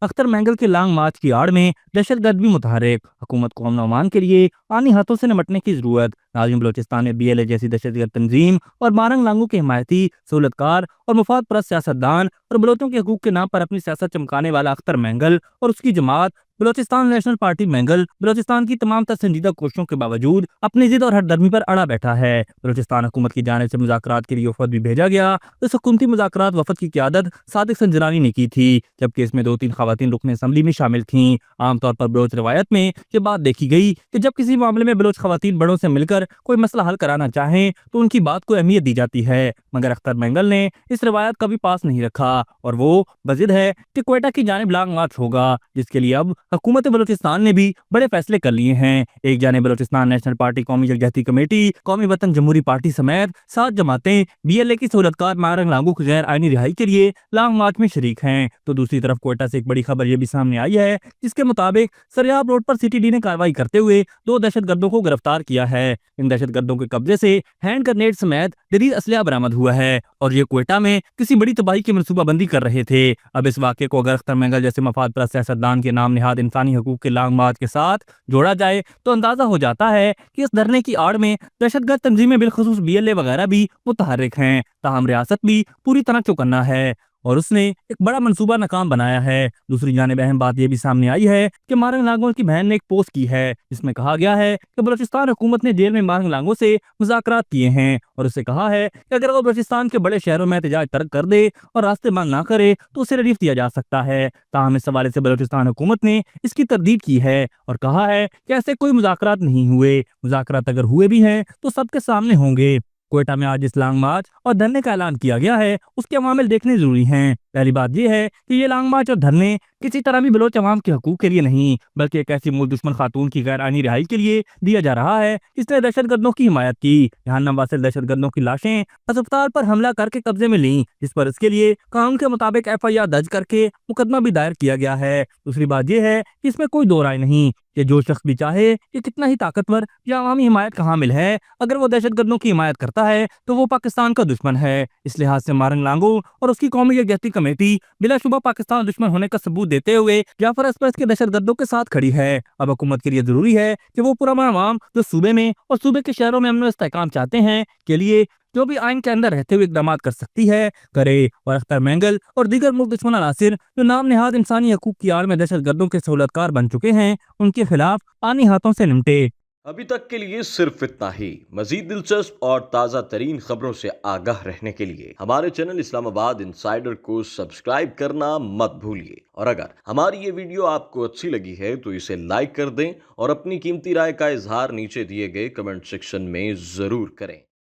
अख्तर महंगल के लॉन्ग मार्च की आड़ में दहशतगर्द भी मुतहर्रिक, हुकूमत को अमन अमान के लिए आनी हाथों से निपटने की जरूरत। नाजिम बलोचिस्तान में BLA जैसी दहशतगर्द तंजीम और मारंग लांगू के हिमायती, सहूलतकार और मुफाद परस्त सियासतदान और बलोचों के हकूक के नाम पर अपनी सियासत चमकाने वाला अख्तर महंगल और उसकी जमात बलोचिस्तान नेशनल पार्टी महंगल बलोचिस्तान की तमाम तर संजीदा कोशिशों के बावजूद अपनी जिद और हरदर्मी पर अड़ा बैठा है। बलोचिस्तान हुकूमत की जानिब से मुज़ाकरात के लिए वफद भी भेजा गया। इस हुकूमती मुज़ाकरात वफद की क़यादत सादिक संजरानी ने की थी, जबकि इसमें 2-3 ख़वातीन रुकन असम्बली में शामिल थीं। आमतौर पर बलोच रवायत में ये बात देखी गई कि जब किसी मामले में बलोच ख़वातीन बड़ों से मिलकर कोई मसला हल कराना चाहें तो उनकी बात को अहमियत दी जाती है, मगर अख्तर महंगल ने इस रवायत का भी पास नहीं रखा और वो बजिद है कि क्वेटा की जानिब लॉन्ग मार्च होगा, जिसके लिए अब हुकूमत बलोचिस्तान ने भी बड़े फैसले कर लिए हैं। एक जानिब बलोचिस्तान नेशनल पार्टी, कौमी यकजहती कमेटी, कौमी वतन जमहूरी पार्टी समेत 7 जमातें BLA की सहूलतकार मारंग लांगू की गैर आईनी रिहाई के लिए लॉन्ग मार्च में शरीक हैं। तो दूसरी तरफ क्वेटा से एक बड़ी खबर यह भी सामने आई है, जिसके मुताबिक सरियाब रोड पर CTD ने कार्रवाई करते हुए 2 दहशतगर्दों को गिरफ्तार किया है। इन दहशतगर्दों के कब्जे से हैंड ग्रेनेड समेत जदीद असलहा बरामद हुआ है और ये क्वेटा में किसी बड़ी तबाही की मनसूबाबंदी कर रहे थे। अब इस वाक़े को अगर अख्तर महंगल जैसे मफाद परस्त सियासतदान के नाम निहाद इंसानी हकूक के लॉन्ग मार्च के साथ जोड़ा जाए तो अंदाजा हो जाता है कि इस धरने की आड़ में दहशतगर्द तंजीमें बिलखुसूस BLA वगैरह भी मुतहर्रिक हैं। ताहम रियासत भी पूरी तरह चौकन्ना है और उसने एक बड़ा मंसूबा नाकाम बनाया है। दूसरी जानिब अहम बात यह भी सामने आई है कि मारंग लांगो की बहन ने एक पोस्ट की है जिसमें कहा गया है कि बलूचिस्तान हुकूमत ने जेल में मारंग लांगो से मुज़ाकरात किए हैं और उससे कहा है कि अगर वो बलूचिस्तान के बड़े शहरों में एहतजाज तर्क कर दे और रास्ते बंद ना करे तो उसे रिलीफ दिया जा सकता है। ताहम इस हवाले से बलूचिस्तान हुकूमत ने इसकी तरदीद की है और कहा है कि ऐसे कोई मुज़ाकरात नहीं हुए, मुज़ाकरात अगर हुए भी हैं तो सबके सामने होंगे। क्वेटा में आज इस लॉन्ग मार्च और धरने का ऐलान किया गया है, उसके अवामिल देखने जरूरी हैं। पहली बात यह है कि ये लॉन्ग मार्च और धरने किसी तरह भी बलोच अवाम के हकूक के लिए नहीं, बल्कि एक ऐसी मूल दुश्मन खातून की गैर आईनी रिहाई के लिए दिया जा रहा है जिसने दहशतगर्दों की हिमायत की। यहाँ नवासिल दहशतगर्दों की लाशें अस्पताल पर हमला करके कब्जे में ली, जिस पर इसके लिए कानून के मुताबिक FIR दर्ज करके मुकदमा भी दायर किया गया है। दूसरी बात यह है कि इसमें कोई दो राय नहीं कि जो शख्स भी चाहे कि कितना ही ताकतवर या अवामी हिमायत का हामिल है, अगर वो दहशतगर्दों की हिमायत करता है तो वो पाकिस्तान का दुश्मन है। इस लिहाज से मारंग लांगो और उसकी कौमी यकजहती कमेटी बिलाशुबा पाकिस्तान दुश्मन होने का सबूत देते हुए जाफर एक्सप्रेस के दहशतगर्दों के साथ खड़ी है। अब हुकूमत के लिए जरूरी है कि वो पुरअमन अवाम जो सूबे में और सूबे के शहरों में अमन व इस्तेहकाम चाहते हैं के लिए जो भी आइन के अंदर रहते हुए इकदाम कर सकती है करे और अख्तर महंगल और दीगर मुल्क दुश्मन अनासिर जो नाम निहाद इंसानी हकूक की आड़ में दहशतगर्दों के सहूलतकार बन चुके हैं उनके खिलाफ आनी हाथों से निपटे। अभी तक के लिए सिर्फ इतना ही। मजीद दिलचस्प और ताज़ा तरीन खबरों से आगाह रहने के लिए हमारे चैनल इस्लामाबाद इंसाइडर को सब्सक्राइब करना मत भूलिए और अगर हमारी ये वीडियो आपको अच्छी लगी है तो इसे लाइक कर दें और अपनी कीमती राय का इजहार नीचे दिए गए कमेंट सेक्शन में जरूर करें।